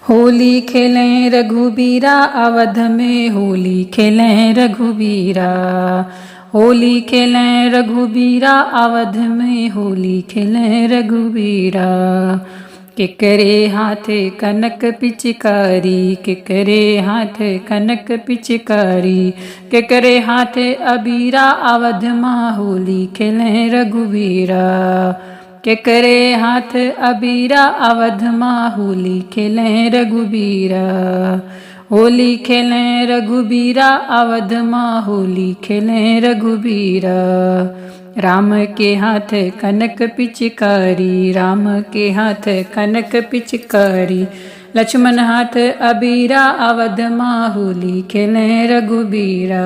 होली खेलें रघुबीरा अवध में होली खेलें रघुबीरा। होली खेलें रघुबीरा अवध में होली खेलें रघुबीरा। केकरे हाथे कनक पिचकारी, केकरे हाथे कनक पिचकारी, केकरे हाथे अबीरा अवध माँ होली खेलें रघुबीरा। केकरे हाथ अबीरा अवध माँ होली खेलें रघुबीरा। होली खेलें रघुबीरा अवध माँ होली खेलें रघुबीरा। राम के हाथ कनक पिचकारी, राम के हाथ कनक पिचकारी, लक्ष्मण हाथ अबीरा अवध माँ होली खेलें रघुबीरा।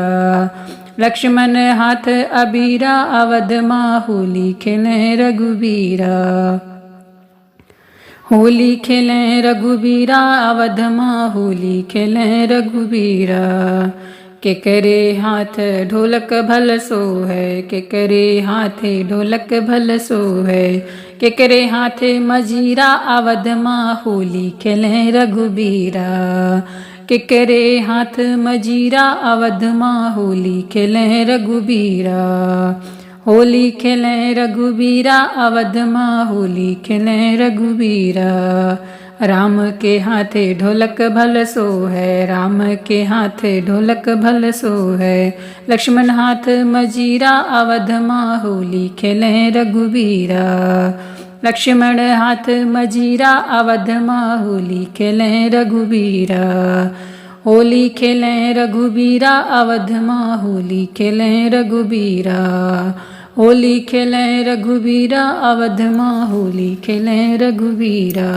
लक्ष्मण हाथ अबीरा अवध माँ होली खेलें रघुबीरा। होली खेलें रघुबीरा अवध माँ होली खेलें रघुबीरा। केकरे हाथ ढोलक भल सो है, केकरे हाथे ढोलक भल सो है, केकरे हाथे मजीरा अवध माँ होली खेलें रघुबीरा। केकरे हाथ मजीरा अवध माँ होली खेलें रघुबीरा। होली खेलें रघुबीरा अवध माँ होली खेलें रघुबीरा। राम के हाथे ढोलक भल सो है, राम के हाथे ढोलक भल सो है, लक्ष्मण हाथ मजीरा अवध माँ होली खेलें रघुबीरा। लक्ष्मण हाथ मजीरा अवध माँ होली खेलें रघुबीरा। होली खेलें रघुबीरा अवध माँ होली खेलें रघुबीरा। होली खेलें रघुबीरा अवध माँ होली खेलें रघुबीरा।